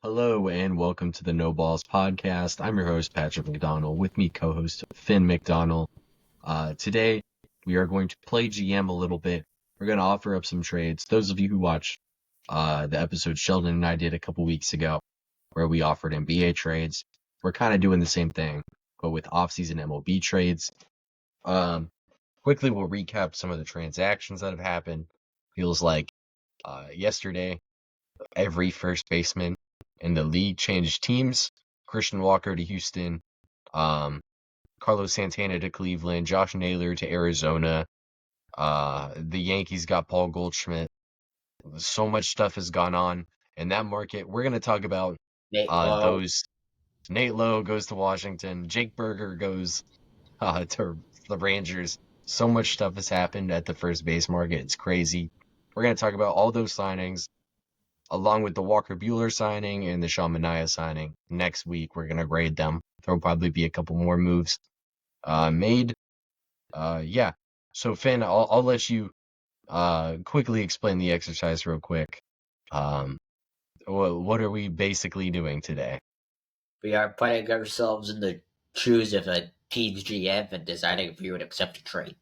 Hello and welcome to the No Balls podcast. I'm your host, Patrick McDonald. With me, co-host Finn McDonald. Today, we are going to play GM a little bit. We're going to offer up some trades. Those of you who watched the episode Sheldon and I did a couple weeks ago, where we offered NBA trades, we're kind of doing the same thing, but with off-season MLB trades. Quickly, we'll recap some of the transactions that have happened. Feels like yesterday, every first baseman in the league changed teams. Christian Walker to Houston, Carlos Santana to Cleveland, Josh Naylor to Arizona. The Yankees got Paul Goldschmidt. So much stuff has gone on in that market. We're going to talk about Nate Lowe. those. Nate Lowe goes to Washington. Jake Berger goes to the Rangers. So much stuff has happened at the first base market. It's crazy. We're going to talk about all those signings, along with the Walker Buehler signing and the Sean Manaea signing. Next week, we're going to grade them. There'll probably be a couple more moves made. Yeah. So, Finn, I'll let you quickly explain the exercise real quick. What are we basically doing today? We are putting ourselves in the shoes of a team's GM and deciding if we would accept a trade.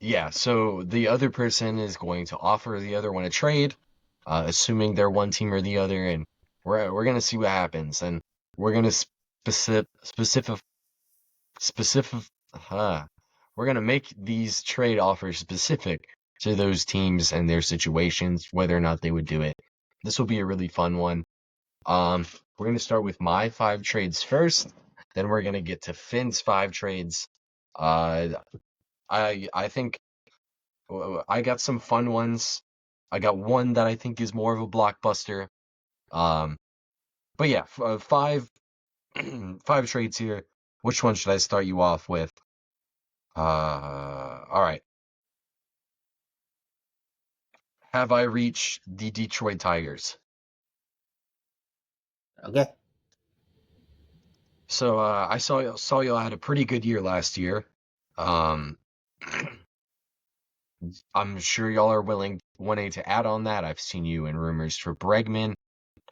Yeah, so the other person is going to offer the other one a trade, assuming they're one team or the other, and we're gonna see what happens, and we're gonna specific we're gonna make these trade offers specific to those teams and their situations, whether or not they would do it. This will be a really fun one. We're gonna start with my 5 trades first, then we're gonna get to Finn's 5 trades. I think I got some fun ones. I got one that I think is more of a blockbuster. But yeah, 5 trades here. Which one should I start you off with? All right. Have I reached the Detroit Tigers? Okay. So I saw y'all had a pretty good year last year. Um, I'm sure y'all are wanting to add on that. I've seen you in rumors for Bregman.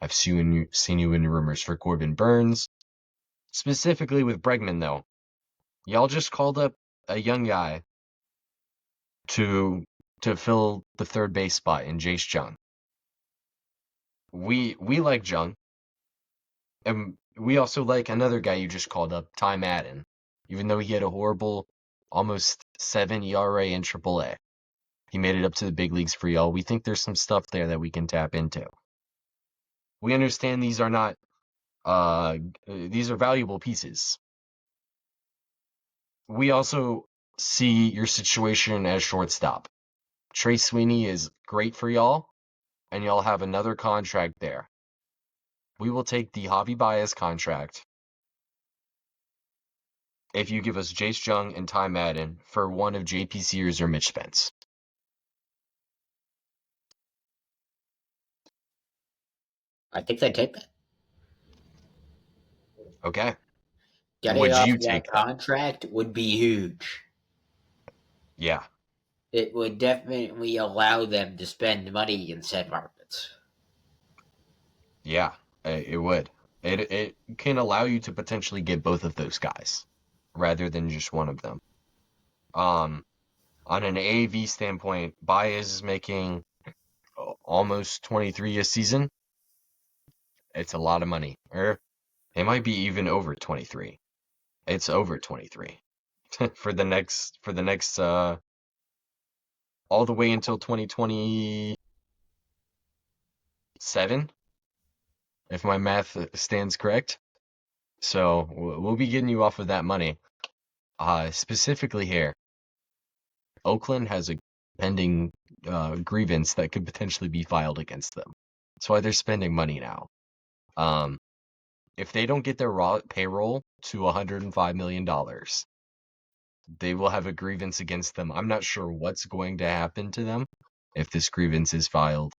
I've seen you in rumors for Corbin Burns. Specifically with Bregman, though, y'all just called up a young guy to fill the third base spot in Jace Jung. We like Jung, and we also like another guy you just called up, Ty Madden, even though he had a horrible, almost 7 ERA in AAA. He made it up to the big leagues for y'all. We think there's some stuff there that we can tap into. We understand these are not, these are valuable pieces. We also see your situation as shortstop. Trey Sweeney is great for y'all, and y'all have another contract there. We will take the Javi Baez contract if you give us Jace Jung and Ty Madden for one of JP Sears or Mitch Spence. I think they take that. Okay. Getting Would off you of that take that? contract would be huge. Yeah. It would definitely allow them to spend money in said markets. Yeah, it would. It can allow you to potentially get both of those guys rather than just one of them. On an AAV standpoint, Baez is making almost 23 a season. It's a lot of money. Or it might be even over 23. It's over 23 for the next all the way until 2027, if my math stands correct. So we'll be getting you off of that money. Specifically here, Oakland has a pending grievance that could potentially be filed against them. That's why they're spending money now. If they don't get their raw payroll to $105 million, they will have a grievance against them. I'm not sure what's going to happen to them if this grievance is filed.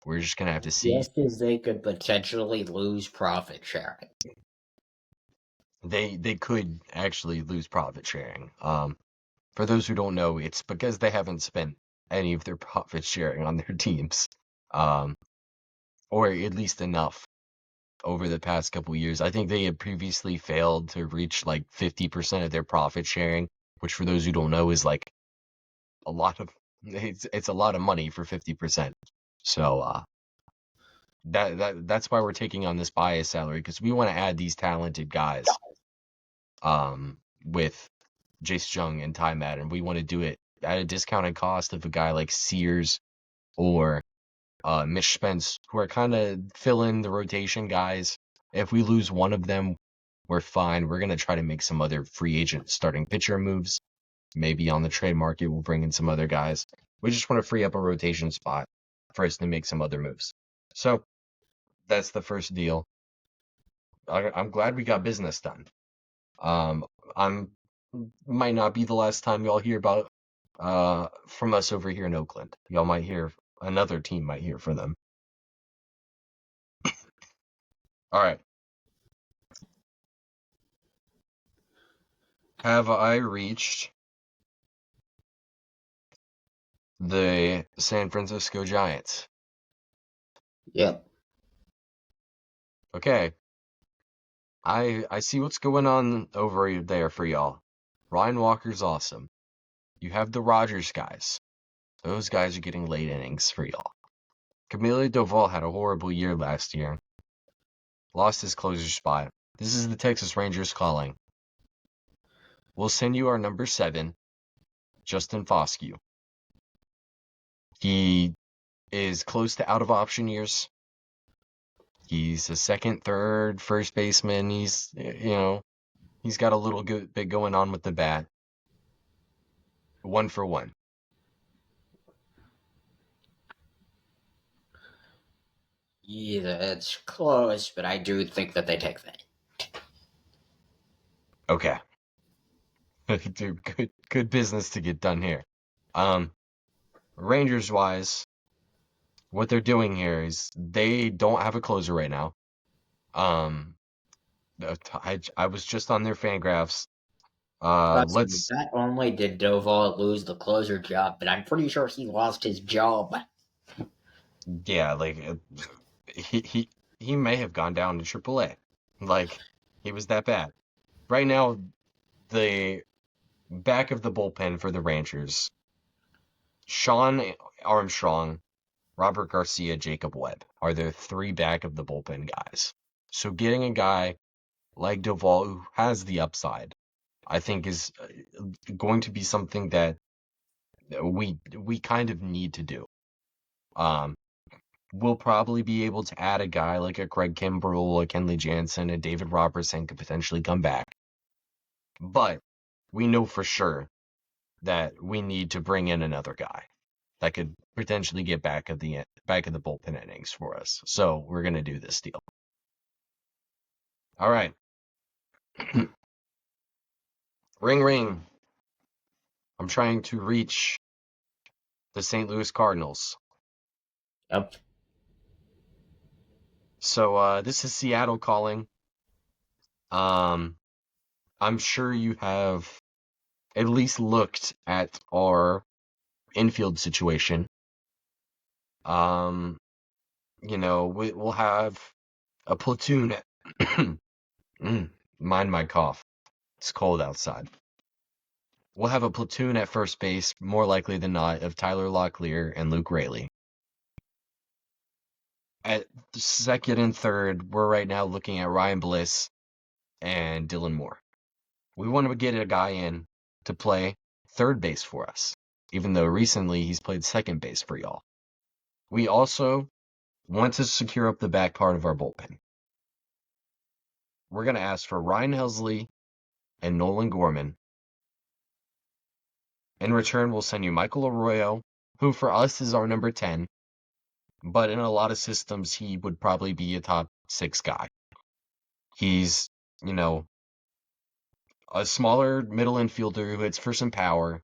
We're just gonna have to see. Just as they could potentially lose profit sharing. They could actually lose profit sharing. For those who don't know, it's because they haven't spent any of their profit sharing on their teams, or at least enough over the past couple years. I think they had previously failed to reach like 50% of their profit sharing, which for those who don't know is like a lot of it's a lot of money for 50%. So that's why we're taking on this bias salary, because we want to add these talented guys with Jace Jung and Ty Madden. We want to do it at a discounted cost of a guy like Sears or Mitch Spence, who are kind of fill in the rotation guys. If we lose one of them, we're fine. We're going to try to make some other free agent starting pitcher moves. Maybe on the trade market, we'll bring in some other guys. We just want to free up a rotation spot for us to make some other moves. So that's the first deal. I'm glad we got business done. I'm might not be the last time y'all hear about from us over here in Oakland. Y'all might hear another team might hear from them. All right. Have I reached the San Francisco Giants? Yep. Okay. I see what's going on over there for y'all. Ryan Walker's awesome. You have the Rogers guys. Those guys are getting late innings for y'all. Camilo Doval had a horrible year last year. Lost his closer spot. This is the Texas Rangers calling. We'll send you our number 7, Justin Foscue. He is close to out of option years. He's a second, third, first baseman. He's got a little bit going on with the bat. 1 for 1. Yeah, it's close, but I do think that they take that. Okay. Dude, good business to get done here. Rangers wise, what they're doing here is they don't have a closer right now. I was just on their Fangraphs. Let's Not only did Doval lose the closer job, but I'm pretty sure he lost his job. yeah, like he may have gone down to AAA. Like he was that bad. Right now, the back of the bullpen for the Rangers: Sean Armstrong, Robert Garcia, Jacob Webb are their 3 back of the bullpen guys. So getting a guy like Doval who has the upside, I think is going to be something that we kind of need to do. We'll probably be able to add a guy like a Craig Kimbrell, a Kenley Jansen, and David Robertson could potentially come back. But we know for sure that we need to bring in another guy that could potentially get back of the bullpen innings for us. So we're gonna do this deal. All right. Ring ring. I'm trying to reach the St. Louis Cardinals. Yep. So this is Seattle calling. I'm sure you have at least looked at our infield situation. We'll have a platoon. Mind my cough. It's cold outside. We'll have a platoon at first base, more likely than not, of Tyler Locklear and Luke Raley. At second and third, we're right now looking at Ryan Bliss and Dylan Moore. We want to get a guy in to play third base for us, even though recently he's played second base for y'all. We also want to secure up the back part of our bullpen. We're going to ask for Ryan Helsley and Nolan Gorman. In return, we'll send you Michael Arroyo, who for us is our number 10, but in a lot of systems, he would probably be a top 6 guy. He's, a smaller middle infielder who hits for some power,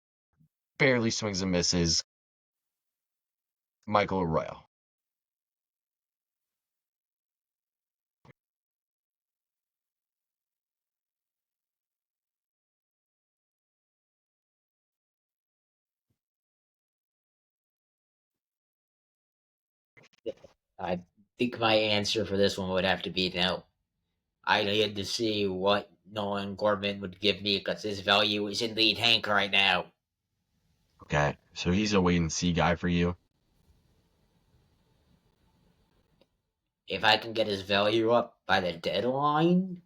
barely swings and misses. Michael Arroyo. I think my answer for this one would have to be no. I need to see what Nolan Gorman would give me because his value is in the tank right now. Okay, so he's a wait and see guy for you. If I can get his value up by the deadline,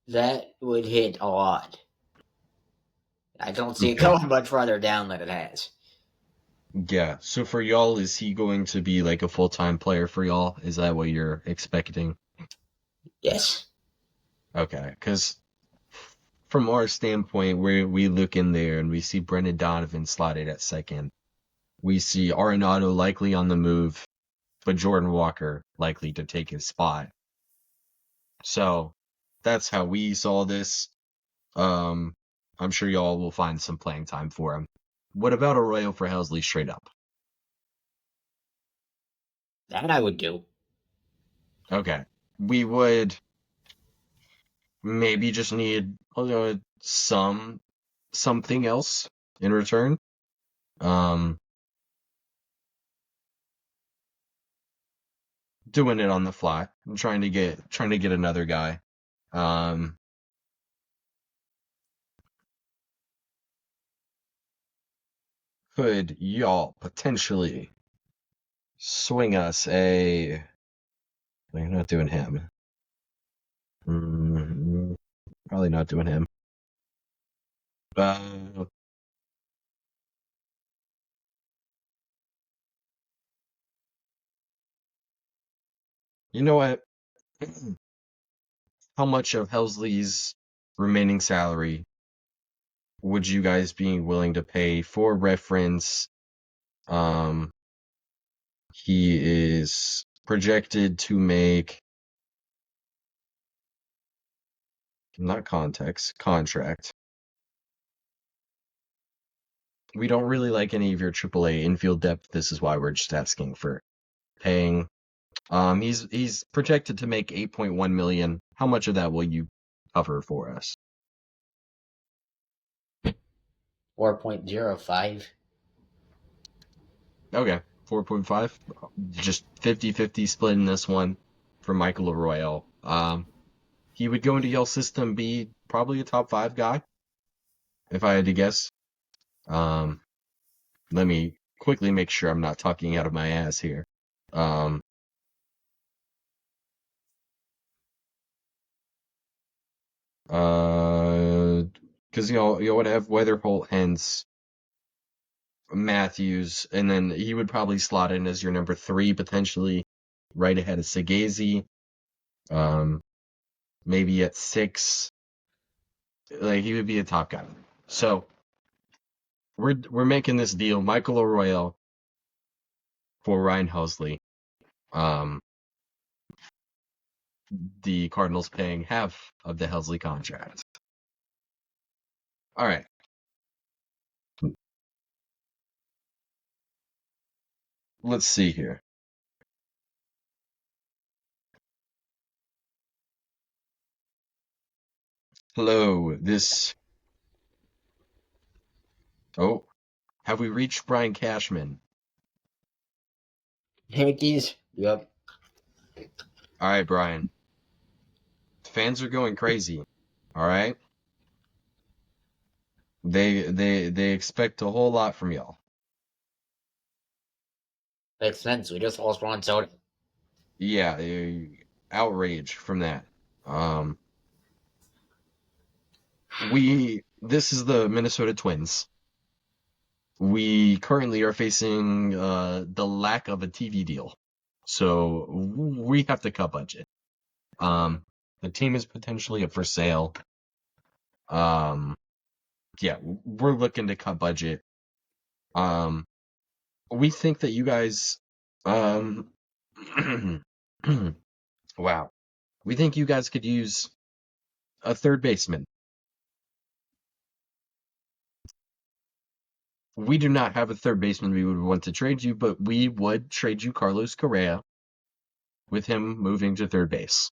that would hit a lot. I don't see it Okay. going much farther down than it has. Yeah. So for y'all, is he going to be like a full-time player for y'all? Is that what you're expecting? Yes. Okay, because from our standpoint, where we look in there and we see Brendan Donovan slotted at second, we see Arenado likely on the move, but Jordan Walker likely to take his spot. So that's how we saw this. Um, I'm sure y'all will find some playing time for him. What about Arroyo for Helsley straight up? That I would do. Okay. We would maybe just need something else in return. Um, Doing it on the fly. I'm trying to get another guy. Um, could y'all potentially swing us a? We're not doing him. Probably not doing him. Uh, you know what? How much of Helsley's remaining salary would you guys be willing to pay? For reference, um, he is projected to make, not context, contract. We don't really like any of your AAA infield depth. This is why we're just asking for paying. He's projected to make 8.1 million. How much of that will you cover for us? 4.05. Okay, 4.5. Just 50-50 split in this one for Michael Arroyo. He would go into y'all's system, be probably a top five guy, if I had to guess. Um, Let me quickly make sure I'm not talking out of my ass here. Um, because you would have Weatherholt, Hens, Matthews, and then he would probably slot in as your number three, potentially right ahead of Sagazi. Um, Maybe at six, like he would be a top guy. So we're making this deal, Michael Arroyo for Ryan Helsley. Um, the Cardinals paying half of the Helsley contract. All right, let's see here. Hello, this. Oh, have we reached Brian Cashman? Yankees? Yep. All right, Brian. Fans are going crazy. All right, they expect a whole lot from y'all. Makes sense. We just lost Ron Soto. Yeah, outrage from that. Um, this is the Minnesota Twins. We currently are facing the lack of a TV deal, so we have to cut budget. The team is potentially up for sale. Um, yeah, we're looking to cut budget. Um, we think that you guys, um, wow, we think you guys could use a third baseman. We do not have a third baseman we would want to trade you, but we would trade you Carlos Correa with him moving to third base.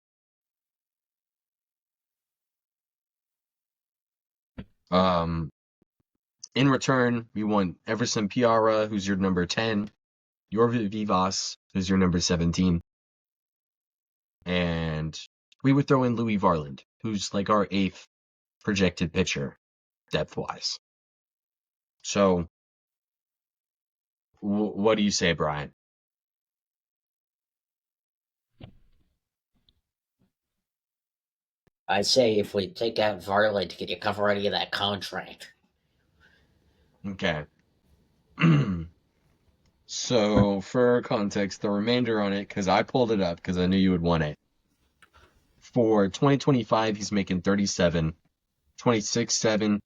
Um, in return, we want Everson Piara, who's your number 10. Yorvit Vivas is your number 17. And we would throw in Louis Varland, who's like our 8th projected pitcher, depth-wise. So, what do you say, Brian? I'd say if we take out Varland, can you cover any of that contract? Okay. So, for context, the remainder on it, because I pulled it up because I knew you would want it. For 2025, he's making 37, 26, 7,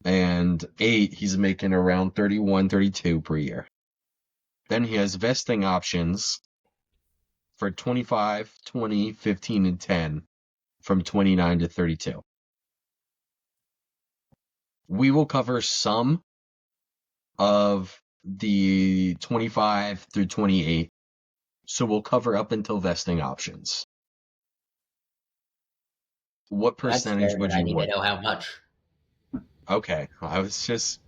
and 8, he's making around 31, 32 per year. Then he has vesting options for 25, 20, 15, and 10 from 29 to 32. We will cover some of the 25 through 28, so we'll cover up until vesting options. What That's percentage fair, would but I you need to want? know how much. Okay, I was just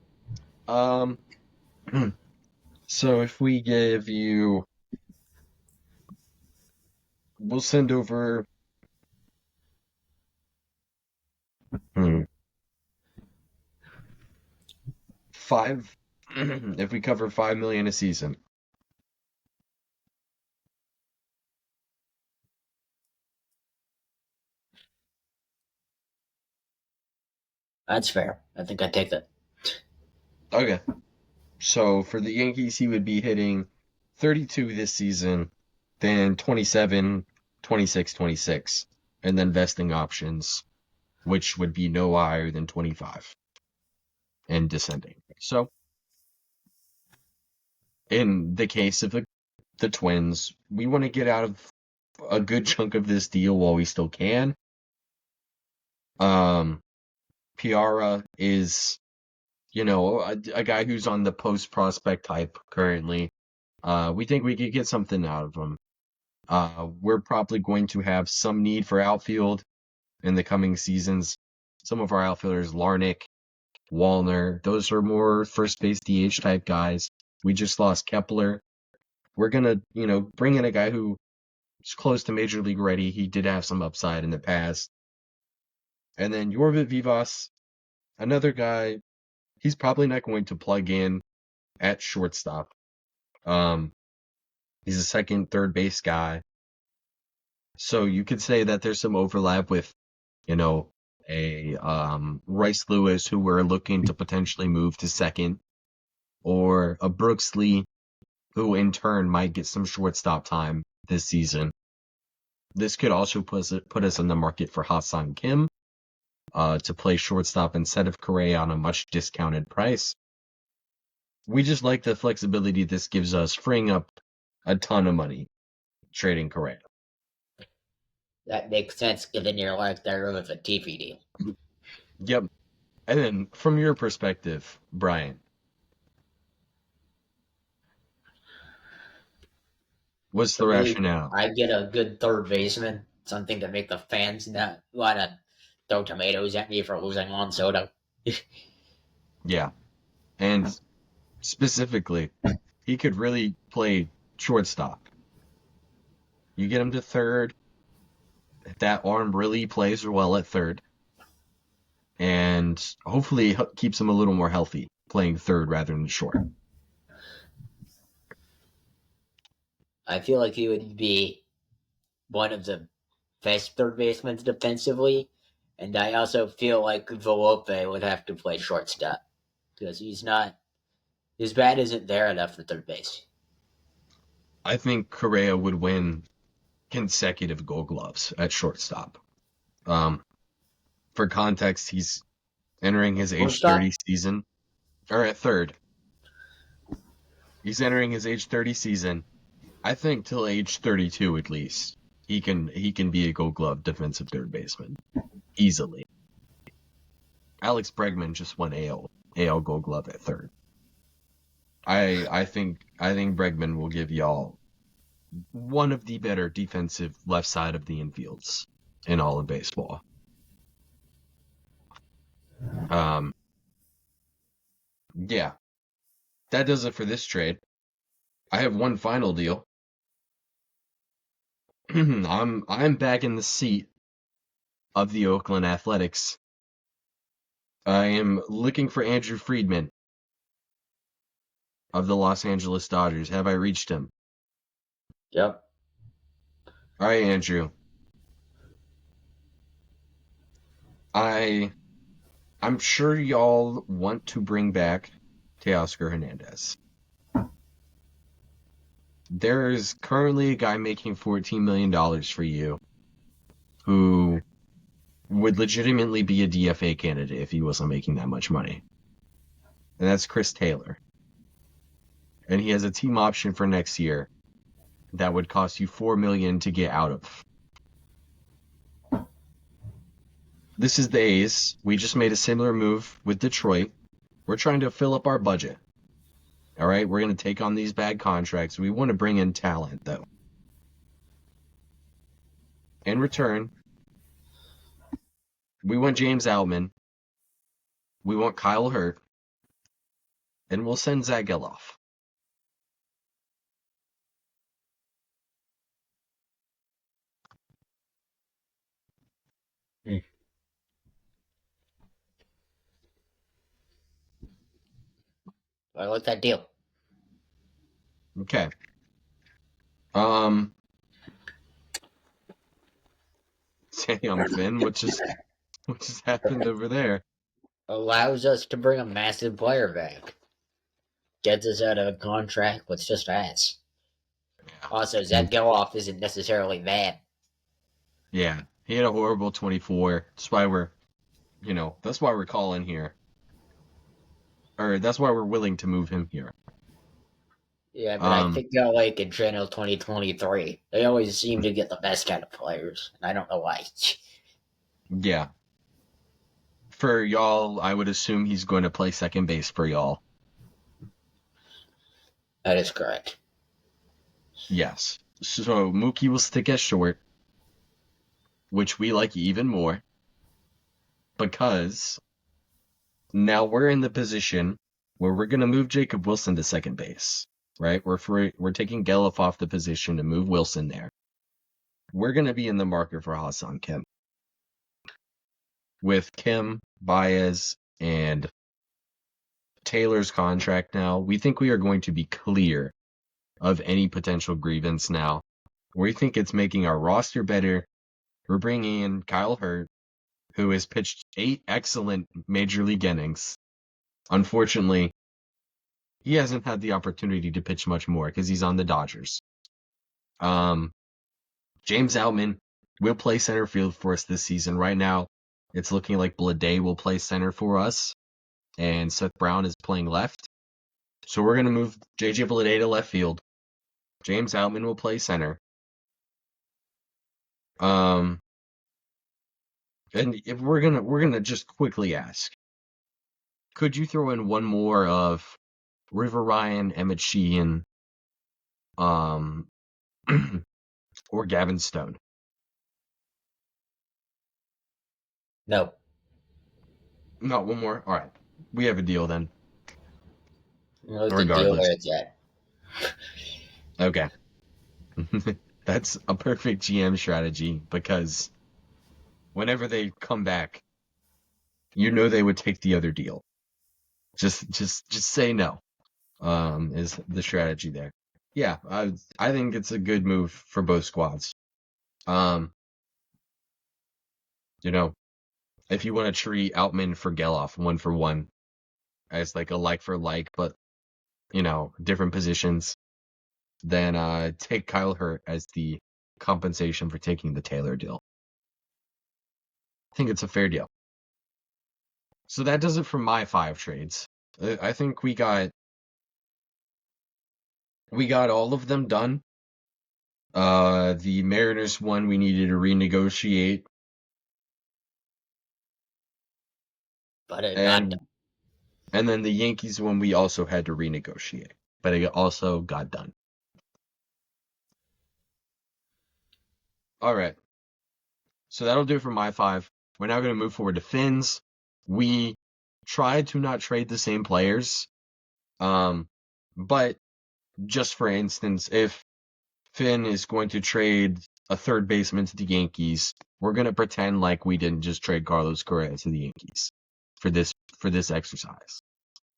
um so if we give you, we'll send over 5 if we cover 5 million a season. That's fair. I think I'd take that. Okay. So for the Yankees, he would be hitting 32 this season, then 27, 26, 26, and then vesting options, which would be no higher than 25 and descending. So in the case of the Twins, we want to get out of a good chunk of this deal while we still can. Piara is, a guy who's on the post prospect type currently. We think we could get something out of him. We're probably going to have some need for outfield in the coming seasons. Some of our outfielders, Larnick, Wallner, those are more first base DH type guys. We just lost Kepler. We're gonna, bring in a guy who is close to major league ready. He did have some upside in the past. And then Yorvit Vivas, another guy, he's probably not going to plug in at shortstop. He's a second, third base guy. So you could say that there's some overlap with, a Rice Lewis who we're looking to potentially move to second, or a Brooks Lee who in turn might get some shortstop time this season. This could also put us in the market for Ha-Seong Kim to play shortstop instead of Correa on a much discounted price. We just like the flexibility this gives us, freeing up a ton of money trading Correa. That makes sense given your lack thereof of a TV deal. Yep. And then from your perspective, Brian, what's For the me, rationale? I get a good third baseman, something to make the fans not want to throw tomatoes at me for losing on Soto. Yeah. And specifically, he could really play shortstop. You get him to third, that arm really plays well at third, and hopefully keeps him a little more healthy playing third rather than short. I feel like he would be one of the best third basemen defensively, and I also feel like Volpe would have to play shortstop because he's not his bat isn't there enough for third base. I think Correa would win consecutive Gold Gloves at shortstop. Um, for context, he's entering his age 30 Shortstop? season, or at third. He's entering his age 30 season. I think till age 32 at least, he can be a Gold Glove defensive third baseman easily. Alex Bregman just won AL Gold Glove at third. I think Bregman will give y'all one of the better defensive left side of the infields in all of baseball. Um, yeah, that does it for this trade. I have one final deal. I'm back in the seat of the Oakland Athletics. I am looking for Andrew Friedman of the Los Angeles Dodgers. Have I reached him? Yep. All right, Andrew. I'm sure y'all want to bring back Teoscar Hernandez. There is currently a guy making $14 million for you who would legitimately be a DFA candidate if he wasn't making that much money. And that's Chris Taylor. And he has a team option for next year that would cost you $4 million to get out of. This is the A's. We just made a similar move with Detroit. We're trying to fill up our budget. All right, we're going to take on these bad contracts. We want to bring in talent, though. In return, we want James Outman. We want Kyle Hurt. And we'll send Zach Geloff. I like that deal. Okay. Damn, Finn, what just happened over there? Allows us to bring a massive player back. Gets us out of a contract with just ass. Also, Zach Geloff isn't necessarily bad. Yeah, he had a horrible 24. That's why that's why we're calling here. Or that's why we're willing to move him here. Yeah, but I think LA can channel 2023. They always seem to get the best kind of players, and I don't know why. Yeah. For y'all, I would assume he's going to play second base for y'all. That is correct. Yes. So Mookie will stick at short, which we like even more, because now we're in the position where we're going to move Jacob Wilson to second base, right? We're taking Geloff off the position to move Wilson there. We're going to be in the market for Hassan Kim. With Kim, Baez, and Taylor's contract now, we think we are going to be clear of any potential grievance now. We think it's making our roster better. We're bringing in Kyle Hurt, who has pitched 8 excellent major league innings. Unfortunately, he hasn't had the opportunity to pitch much more because he's on the Dodgers. James Outman will play center field for us this season. Right now, it's looking like Bleday will play center for us, and Seth Brown is playing left. So we're going to move JJ Bleday to left field. James Outman will play center. And if we're gonna just quickly ask, could you throw in one more of River Ryan, Emmett Sheehan, or Gavin Stone? No. No, one more. All right, we have a deal then. What's the deal Regardless, where it's at? okay. That's a perfect GM strategy because whenever they come back, they would take the other deal. Just say no. Is the strategy there? Yeah, I think it's a good move for both squads. If you want to treat Outman for Geloff 1-for-1 as like a like for like, but different positions, then take Kyle Hurt as the compensation for taking the Taylor deal. I think it's a fair deal. So that does it for my 5 trades. I think we got all of them done. The Mariners one we needed to renegotiate. But it got done. And then the Yankees one we also had to renegotiate. But it also got done. All right. So that'll do it for my 5. We're now going to move forward to Finn's. We tried to not trade the same players. But just for instance, if Finn is going to trade a third baseman to the Yankees, we're going to pretend like we didn't just trade Carlos Correa to the Yankees for this exercise.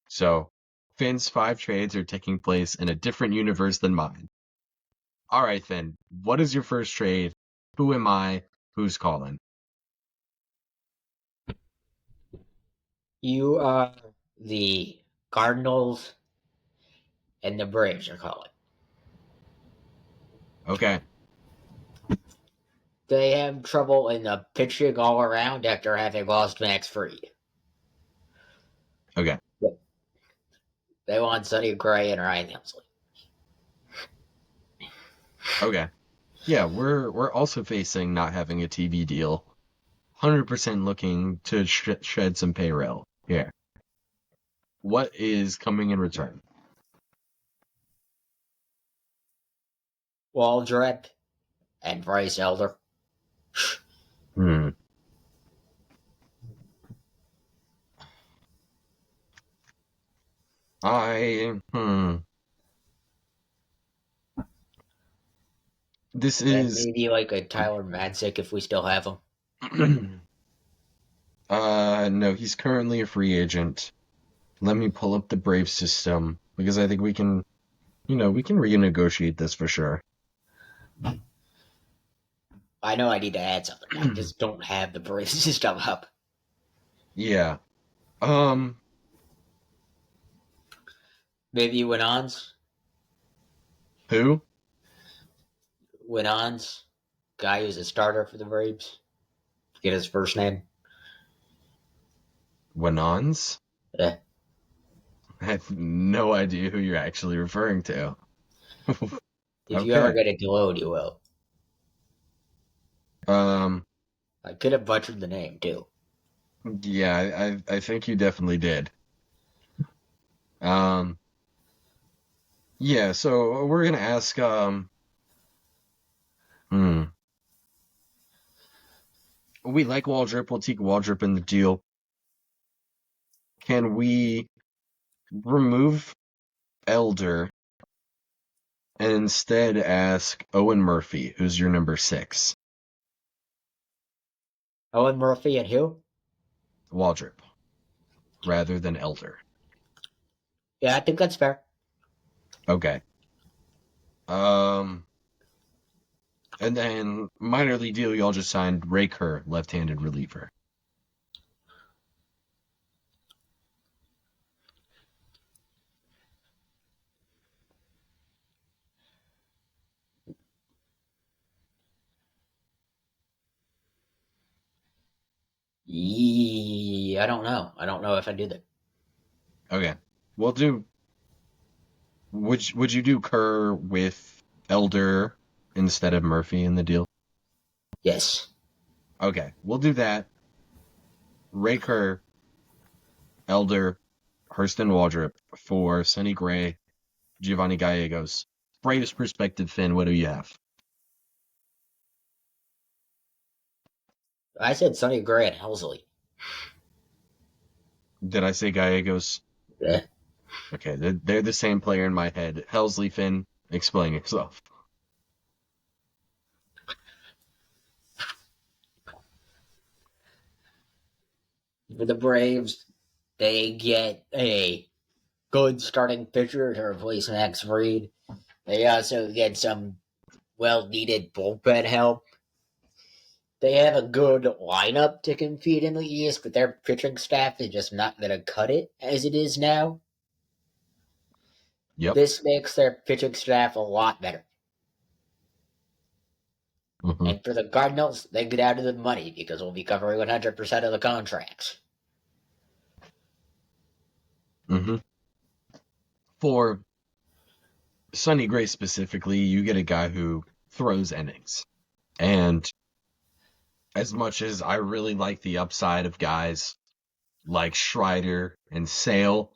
So, Finn's 5 trades are taking place in a different universe than mine. All right, Finn, what is your first trade? Who am I? Who's calling? You are the Cardinals and the Braves are calling. Okay. They have trouble in the pitching all around after having lost Max Fried. Okay. They want Sonny Gray and Ryan Helsley. Okay. Yeah, we're also facing not having a TV deal. 100% looking to shed some payroll here. What is coming in return? Waldrep and Bryce Elder. Hmm. This And is maybe like a Tyler Madsick if we still have him. no, he's currently a free agent. Let me pull up the Brave system because I think we can renegotiate this for sure. I know I need to add something. I just don't have the Braves system up. Yeah. Maybe Winans? Who? Winans? Guy who's a starter for the Braves? Get his first name? Wanons? Yeah. I have no idea who you're actually referring to. If you ever Okay. get a glow, you will. Um, I could have butchered the name too. yeah, I think you definitely did. Um, yeah, so we're gonna ask, hmm. We like Waldrop, we'll take Waldrop in the deal. Can we remove Elder and instead ask Owen Murphy, who's your number 6? Owen Murphy and who? Waldrop, rather than Elder. Yeah, I think that's fair. Okay. Um, and then minor league deal, y'all just signed Ray Kerr, left-handed reliever. I don't know. I don't know if I do that. Okay. We'll do. Would you do Kerr with Elder instead of Murphy in the deal? Yes. Okay, we'll do that. Ray Kerr, Elder, Hurston Waldrop for Sonny Gray, Giovanni Gallegos. Braves perspective, Finn, what do you have? I said Sonny Gray and Helsley. Did I say Gallegos? Yeah. Okay, they're the same player in my head. Helsley, Finn, explain yourself. For the Braves, they get a good starting pitcher to replace Max Fried. They also get some well-needed bullpen help. They have a good lineup to compete in the East, but their pitching staff is just not going to cut it as it is now. Yep. This makes their pitching staff a lot better. Mm-hmm. And for the Cardinals, they get out of the money because we'll be covering 100% of the contracts. Mm-hmm. For Sonny Gray specifically, you get a guy who throws innings. And as much as I really like the upside of guys like Strider and Sale,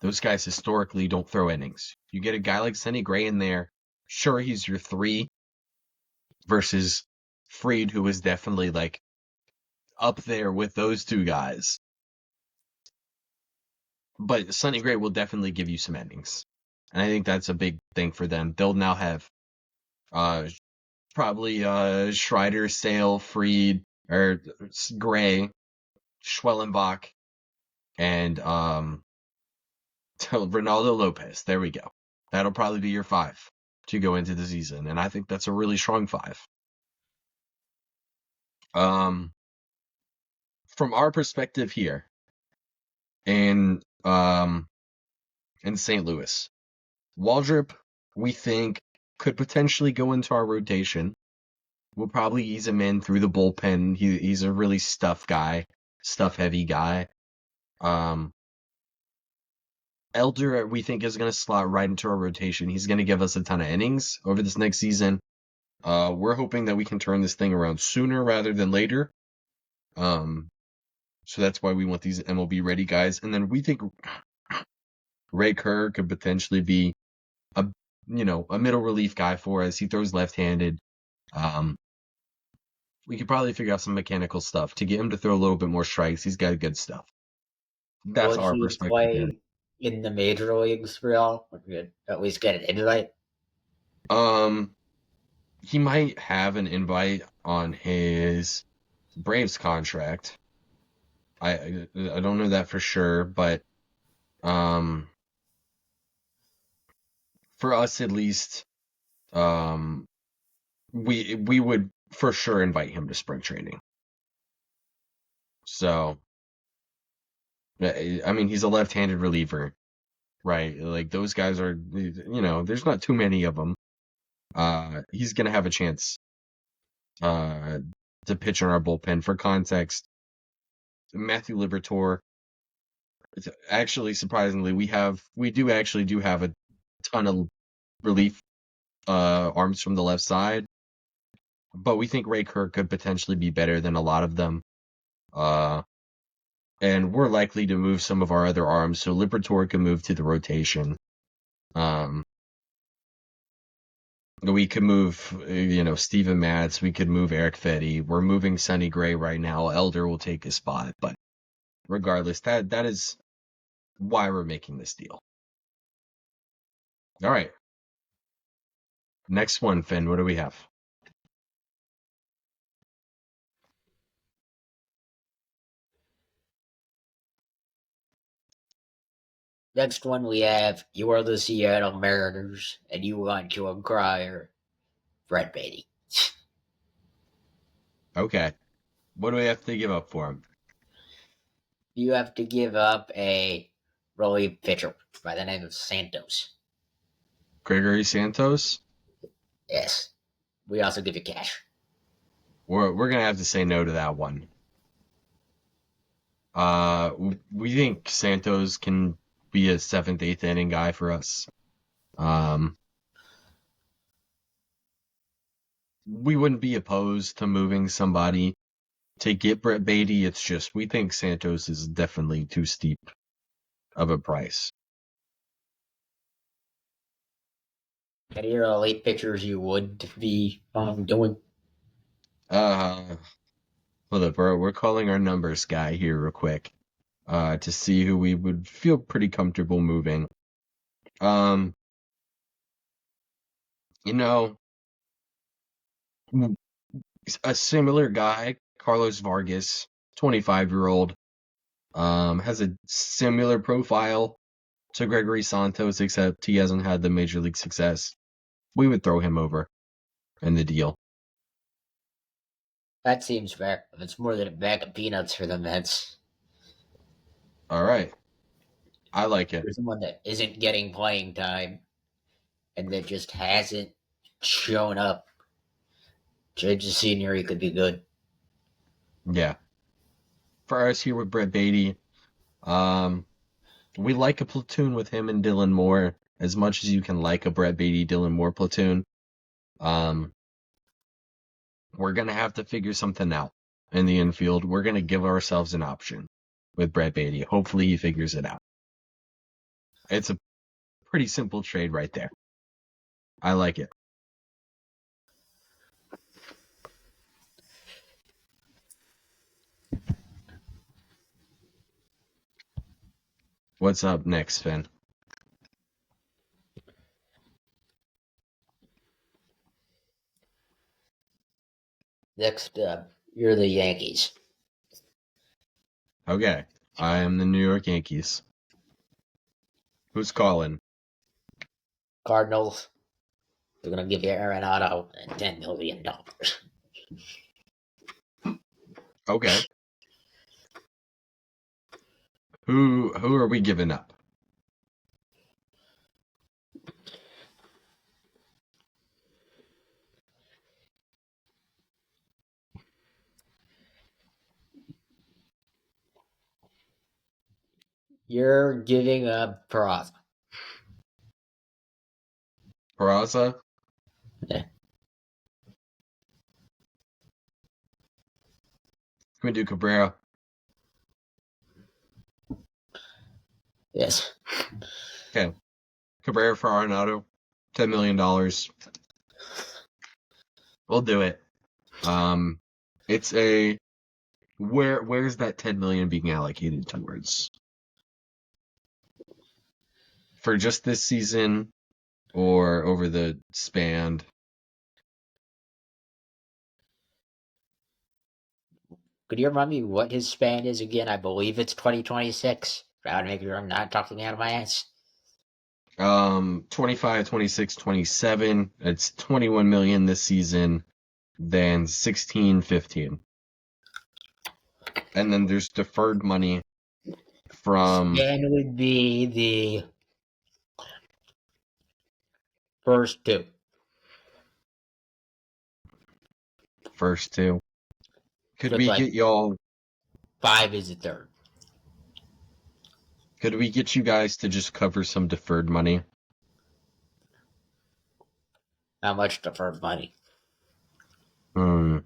those guys historically don't throw innings. You get a guy like Sonny Gray in there, sure, he's your 3 versus Fried, who is definitely like up there with those 2 guys. But Sonny Gray will definitely give you some innings. And I think that's a big thing for them. They'll now have uh, probably Schreider, Sale, Fried, or Gray, Schwellenbach, and Ronaldo Lopez. There we go. That'll probably be your five to go into the season, and I think that's a really strong five. From our perspective here in St. Louis, Waldrop, we think, could potentially go into our rotation. We'll probably ease him in through the bullpen. He's a really stuff heavy guy. Elder, we think, is going to slot right into our rotation. He's going to give us a ton of innings over this next season. We're hoping that we can turn this thing around sooner rather than later. So that's why we want these MLB ready guys. And then we think Ray Kerr could potentially be a middle relief guy for us. He throws left-handed. We could probably figure out some mechanical stuff to get him to throw a little bit more strikes. He's got good stuff. That's Would our he perspective here. play in the major leagues for y'all? Or could at least get an invite? He might have an invite on his Braves contract. I don't know that for sure, but for us at least, we would for sure invite him to spring training. So, I mean, he's a left-handed reliever, right? Like those guys are, there's not too many of them. He's gonna have a chance to pitch on our bullpen. For context, Matthew Liberatore. Actually, surprisingly, we do have a ton of relief arms from the left side, but we think Ray Kerr could potentially be better than a lot of them. And we're likely to move some of our other arms, so Liberatore can move to the rotation. We could move, Steven Matz. We could move Eric Fetty. We're moving Sonny Gray right now. Elder will take his spot, but regardless, that is why we're making this deal. All right. Next one, Finn. What do we have? Next one we have, you are the Seattle Mariners, and you want to acquire Brett Beatty. Okay. What do we have to give up for him? You have to give up a relief pitcher by the name of Santos. Gregory Santos? Yes. We also give you cash. We're gonna have to say no to that one. We think Santos can be a 7th, 8th inning guy for us. We wouldn't be opposed to moving somebody to get Brett Beatty. It's just we think Santos is definitely too steep of a price. Any elite pitchers you would be doing? Hold up, we're calling our numbers guy here real quick. To see who we would feel pretty comfortable moving. You know, a similar guy, Carlos Vargas, 25-year-old, has a similar profile to Gregory Santos, except he hasn't had the major league success. We would throw him over in the deal. That seems fair. If it's more than a bag of peanuts for the Mets. All right. I like it. For someone that isn't getting playing time and that just hasn't shown up, change the scenery could be good. Yeah. For us here with Brett Beatty, we like a platoon with him and Dylan Moore as much as you can like a Brett Beatty, Dylan Moore platoon. We're going to have to figure something out in the infield. We're going to give ourselves an option with Brett Beatty. Hopefully he figures it out. It's a pretty simple trade right there. I like it. What's up next, Finn? Next, you're the Yankees. Okay. I am the New York Yankees. Who's calling? Cardinals. They're gonna give you Arenado and $10 million. Okay. Who are we giving up? You're giving up Peraza. Peraza? Yeah. Can we do Cabrera? Yes. Okay. Cabrera for Arenado. $10 million. We'll do it. It's a where's that 10 million being allocated towards? For just this season or over the span? Could you remind me what his span is again? I believe it's 2026. I want to make sure I'm not talking out of my ass. 25, 26, 27. It's 21 million this season, then 16, 15. And then there's deferred money from Span would be the first two. first two. Could With we like get y'all 5 is the third. could we get you guys to just cover some deferred money? How much deferred money? Hmm.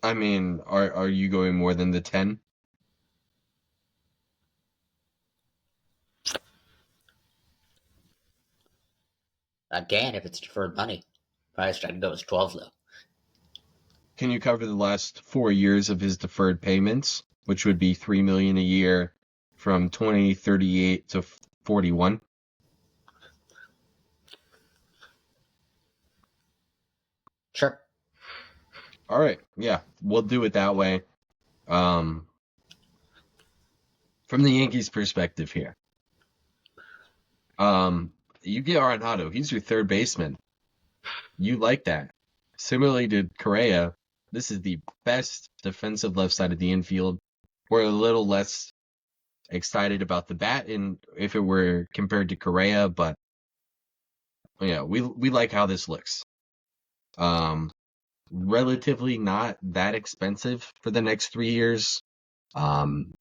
I mean, are you going more than the 10? I can if it's deferred money. Probably should I go as 12 though. Can you cover the last 4 years of his deferred payments, which would be 3 million a year from 2038 to 41? Sure. All right, yeah, we'll do it that way. Um, from the Yankees' perspective here, you get Arenado. He's your third baseman. You like that. Similarly to Correa, this is the best defensive left side of the infield. We're a little less excited about the bat in if it were compared to Correa, but yeah, we like how this looks. Relatively not that expensive for the next 3 years. Um,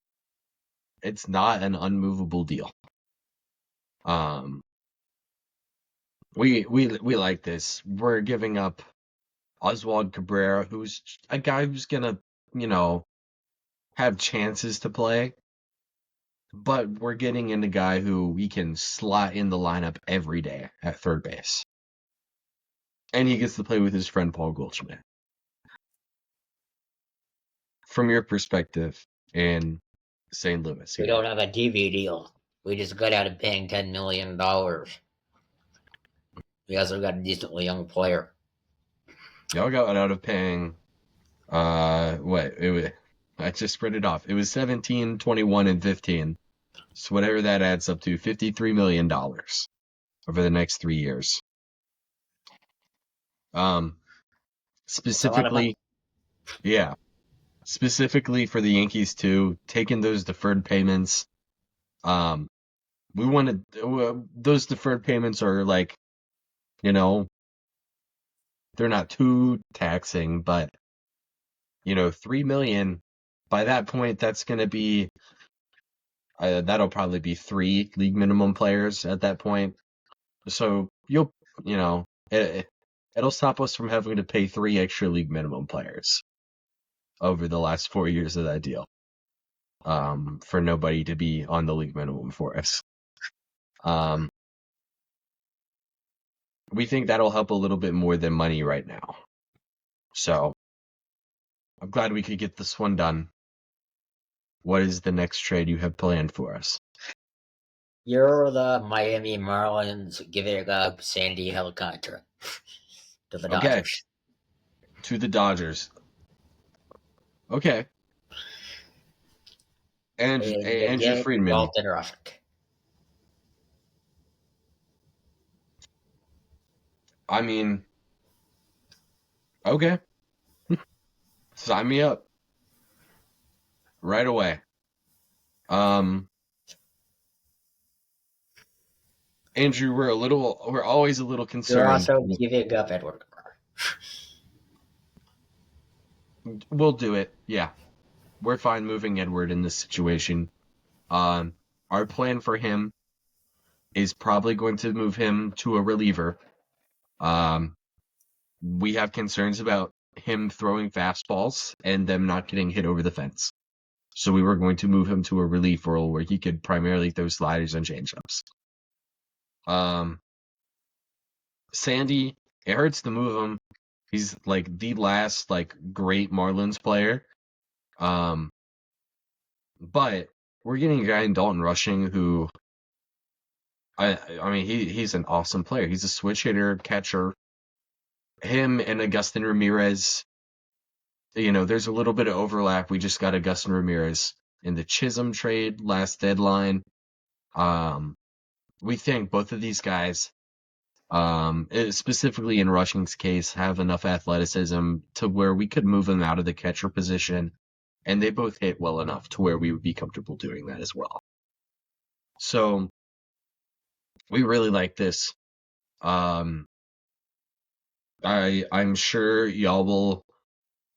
it's not an unmovable deal. Um, we like this. We're giving up Oswald Cabrera, who's a guy who's gonna, you know, have chances to play, but we're getting in a guy who we can slot in the lineup every day at third base. And he gets to play with his friend Paul Goldschmidt. From your perspective in St. Louis We here. don't have a TV deal. We just got out of paying $10 million. We also got a decently young player. Y'all got out of paying what it was, I just spread it off. It was 17, 21, and 15. So whatever that adds up to, $53 million over the next 3 years. It's a lot of money. Specifically, yeah, specifically for the Yankees too, taking those deferred payments. Um, we wanted those deferred payments are like, you know, they're not too taxing, but 3 million. By that point, that's going to be that'll probably be 3 league minimum players at that point. So you know, it'll stop us from having to pay 3 extra league minimum players over the last 4 years of that deal. For nobody to be on the league minimum for us. We think that'll help a little bit more than money right now. So I'm glad we could get this one done. What is the next trade you have planned for us? You're the Miami Marlins giving up Sandy Alcantara. to the Okay, Dodgers. to the Dodgers. Okay. And they Andrew get Friedman. Dalton Rushing. I mean, okay. Sign me up right away. Um, Andrew, we're always a little You're concerned. also giving up Edward Carr. We'll do it. Yeah, we're fine moving Edward in this situation. Um, our plan for him is probably going to move him to a reliever. Um, we have concerns about him throwing fastballs and them not getting hit over the fence. So we were going to move him to a relief role where he could primarily throw sliders and changeups. Sandy, it hurts to move him. He's like the last like great Marlins player. Um, but we're getting a guy in Dalton Rushing who I mean he's an awesome player. He's a switch hitter, catcher. Him and Agustin Ramirez, there's a little bit of overlap. We just got Agustin Ramirez in the Chisholm trade last deadline. We think both of these guys, specifically in Rushing's case, have enough athleticism to where we could move them out of the catcher position, and they both hit well enough to where we would be comfortable doing that as well. So we really like this. I'm sure y'all will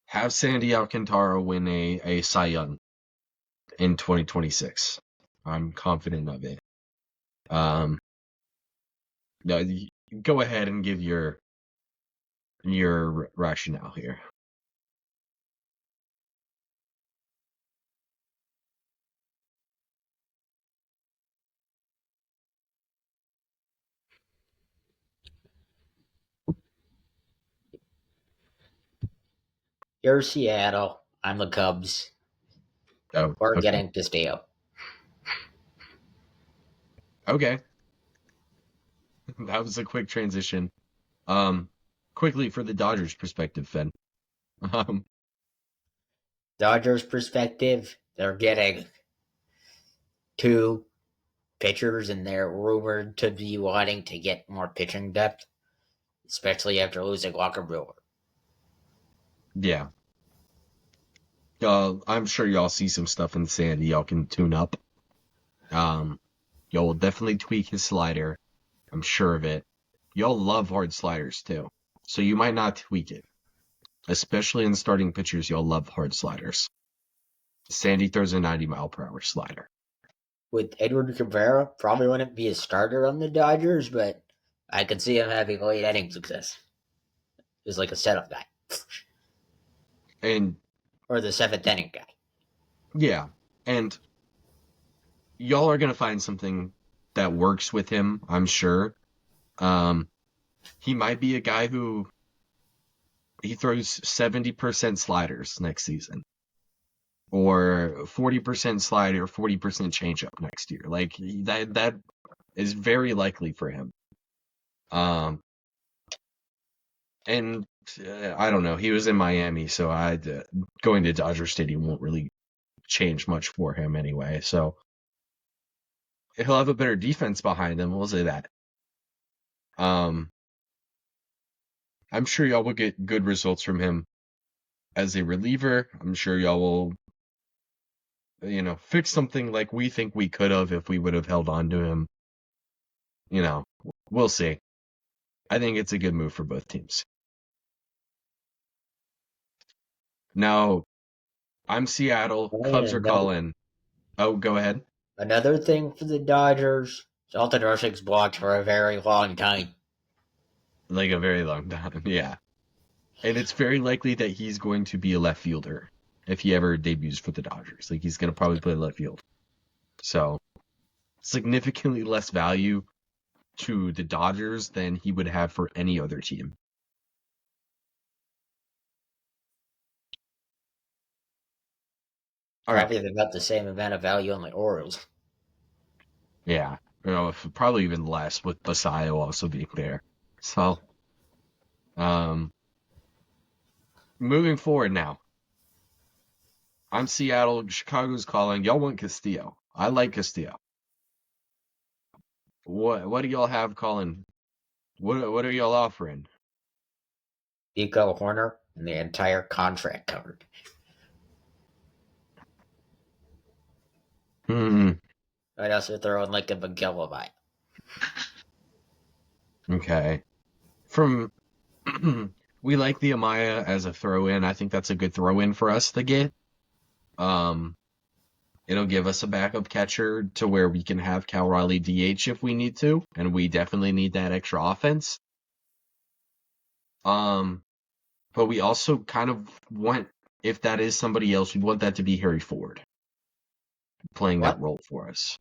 have Sandy Alcantara win a Cy Young in 2026. I'm confident of it. No, go ahead and give your rationale here. You're Seattle. I'm the Cubs. Oh, We're okay. getting to stay up. Okay. That was a quick transition. Quickly for the Dodgers perspective, Finn. Um, Dodgers perspective, they're getting two pitchers, and they're rumored to be wanting to get more pitching depth, especially after losing Walker Buehler. yeah. I'm sure y'all see some stuff in Sandy y'all can tune up. Y'all will definitely tweak his slider. I'm sure of it. Y'all love hard sliders too. So you might not tweak it. Especially in starting pitchers, y'all love hard sliders. Sandy throws a 90-mile-per-hour slider. With Edward Cabrera, probably wouldn't be a starter on the Dodgers, but I could see him having late inning success. He's like a setup guy. And Or the seventh inning guy. yeah, and y'all are gonna find something that works with him, I'm sure. He might be a guy who he throws 70% sliders next season, or 40% slider, 40% changeup next year. Like that is very likely for him. And I don't know. He was in Miami, so going to Dodger Stadium won't really change much for him anyway. So he'll have a better defense behind him. We'll say that. I'm sure y'all will get good results from him as a reliever. I'm sure y'all will, fix something like we think we could have if we would have held on to him. We'll see. I think it's a good move for both teams. Now, I'm Seattle. Cubs are calling. Oh, go ahead. Another thing for the Dodgers, Dalton Rushing's blocked for a very long time. Like a very long time, yeah. And it's very likely that he's going to be a left fielder if he ever debuts for the Dodgers. Like he's going to probably play left field. So significantly less value to the Dodgers than he would have for any other team. All right. Probably about the same amount of value on the Orioles. Yeah. Probably even less with Basayo also being there. So Um, moving forward now. I'm Seattle. Chicago's calling. Y'all want Castillo. I like Castillo. What do y'all have calling? What are y'all offering? Nico Horner and the entire contract covered. Hmm. I'd also throw in like a McGillivray. Okay. From we like the Amaya as a throw in. I think that's a good throw in for us to get. Um, it'll give us a backup catcher to where we can have Cal Raleigh DH if we need to, and we definitely need that extra offense. But we also kind of want, if that is somebody else, we want that to be Harry Ford playing that What? role for us.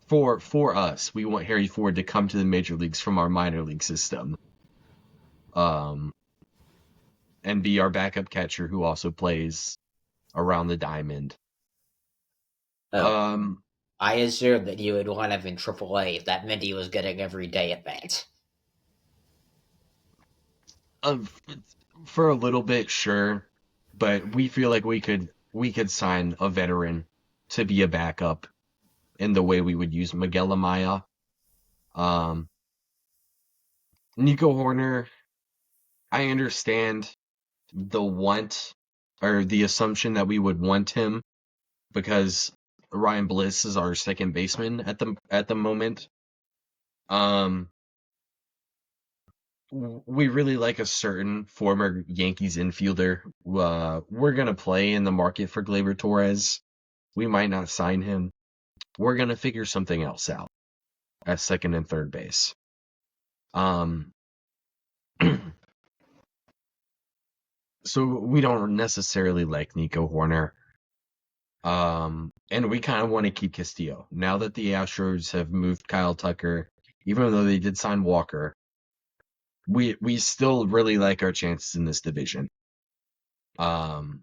For us, we want Harry Ford to come to the major leagues from our minor league system. Um, and be our backup catcher who also plays around the diamond. Oh, Um, I assumed that you would want him in AAA if that meant he was getting every day at bats. of for a little bit, sure, but we feel like we could sign a veteran to be a backup in the way we would use Miguel Amaya. Um, Nico Horner, I understand the want or the assumption that we would want him because Ryan Bliss is our second baseman at the moment. Um, we really like a certain former Yankees infielder. We're gonna play in the market for Gleyber Torres. We might not sign him. We're gonna figure something else out at second and third base. Um, so we don't necessarily like Nico Horner. And we kind of want to keep Castillo. Now that the Astros have moved Kyle Tucker, even though they did sign Walker, we still really like our chances in this division. Um,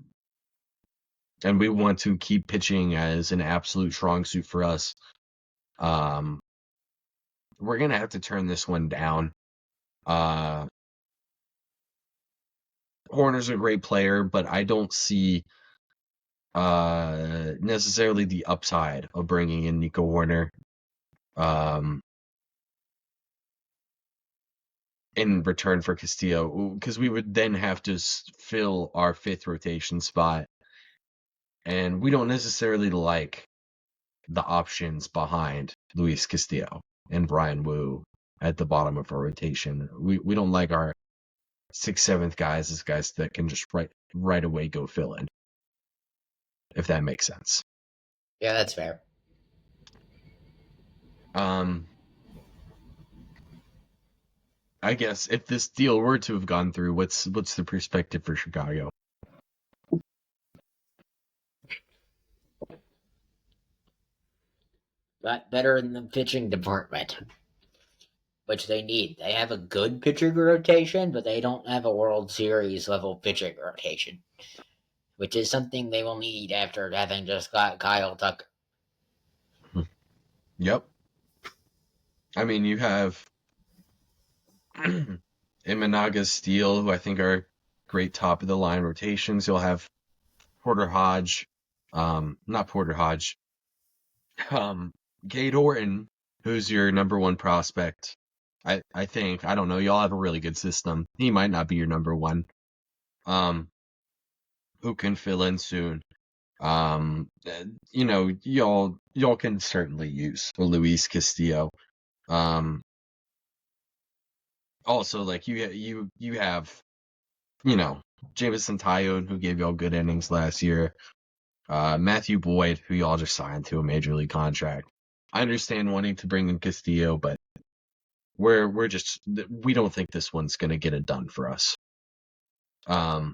and we want to keep pitching as an absolute strong suit for us. Um, we're gonna have to turn this one down. Uh, Horner's a great player, but I don't see necessarily the upside of bringing in Nico Horner. Um, in return for Castillo, because we would then have to fill our fifth rotation spot, and we don't necessarily like the options behind Luis Castillo and Brian Wu at the bottom of our rotation. We don't like our sixth, seventh guys as guys that can just right away go fill in, if that makes sense. Yeah, that's fair. Um, I guess if this deal were to have gone through, what's the perspective for Chicago? Got better in the pitching department, which they need. They have a good pitching rotation, but they don't have a World Series level pitching rotation, which is something they will need after having just got Kyle Tucker. Yep. I mean, you have Imanaga Steele, who I think are great top of the line rotations. You'll have Porter Hodge, not Porter Hodge, Gade Orton, who's your number one prospect. I think, I don't know, y'all have a really good system. He might not be your number one. Um, who can fill in soon. Y'all can certainly use a Luis Castillo. Also, like you have, Jameson Tyone, who gave y'all good innings last year. Matthew Boyd, who y'all just signed to a major league contract. I understand wanting to bring in Castillo, but we don't think this one's gonna get it done for us. Um,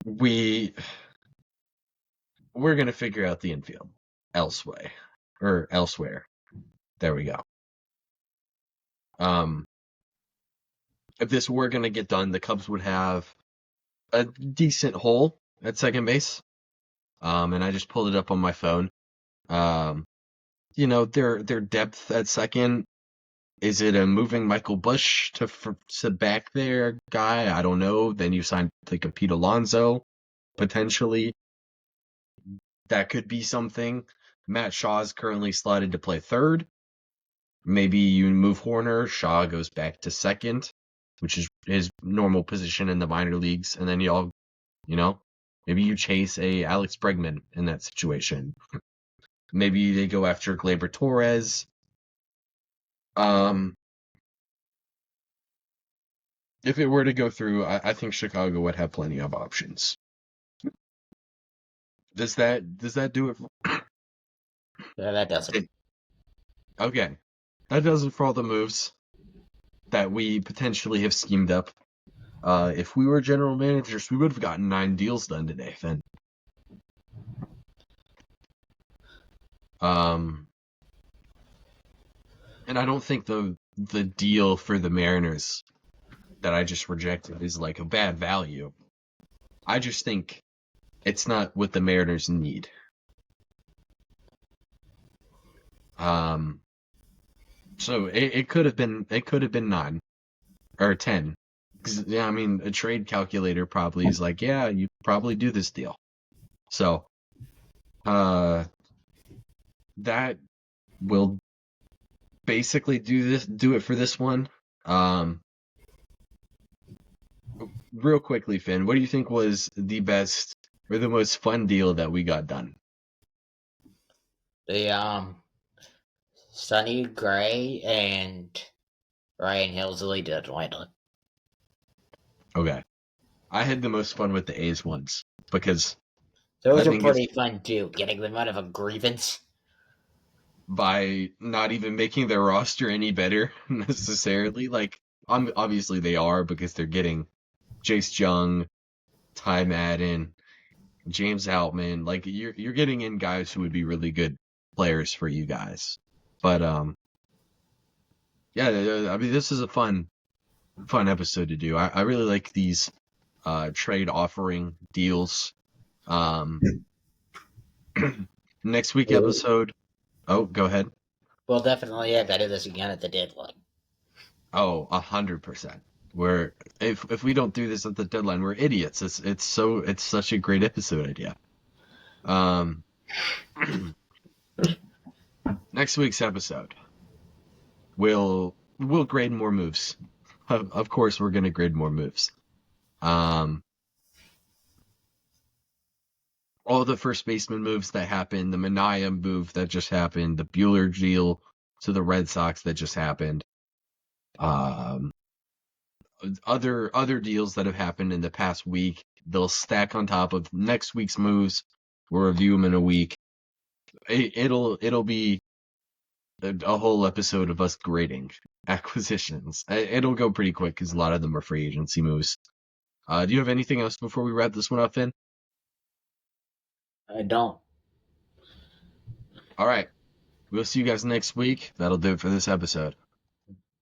we're gonna figure out the infield elsewhere. There we go. If this were gonna get done, the Cubs would have a decent hole at second base. And I just pulled it up on my phone. Their depth at second Is it a moving Michael Bush to back there guy? I don't know. Then you sign like a Pete Alonso, potentially. That could be something. Matt Shaw's currently slotted to play third. Maybe you move Horner. Shaw goes back to second, which is his normal position in the minor leagues. And then maybe you chase a Alex Bregman in that situation. Maybe they go after Gleyber Torres. If it were to go through, I think Chicago would have plenty of options. Does that do it? Yeah, that doesn't. Okay. That does it for all the moves that we potentially have schemed up. If we were general managers, we would have gotten 9 deals done today, Finn. And I don't think the deal for the Mariners that I just rejected is like a bad value. I just think it's not what the Mariners need. So it could have been 9 or 10. 'Cause, yeah, I mean, a trade calculator probably is like, yeah, you probably do this deal. So, that will basically do it for this one. Real quickly, Finn, what do you think was the best or the most fun deal that we got done? The Sonny Gray and Ryan Helsley to Atlanta. Okay. I had the most fun with the A's ones because Those I are think it's pretty fun too, getting them out of a grievance. by not even making their roster any better necessarily. Like, obviously they are because they're getting Jace Jung, Ty Madden, James Outman. Like, you're getting in guys who would be really good players for you guys. But yeah, I mean, this is a fun episode to do. I really like these trade offering deals. Next week episode. Oh, go ahead. We'll definitely have to do this again at the deadline. Oh, 100%. We're if we don't do this at the deadline, we're idiots. It's such a great episode idea. Next week's episode, we'll grade more moves. Of course, we're gonna grade more moves. All the first baseman moves that happened, the Mania move that just happened, the Bueller deal to the Red Sox that just happened. Other deals that have happened in the past week. They'll stack on top of next week's moves. We'll review them in a week. It'll be a whole episode of us grading acquisitions. It'll go pretty quick because a lot of them are free agency moves. Do you have anything else before we wrap this one up, Finn? I don't. All right. We'll see you guys next week. That'll do it for this episode.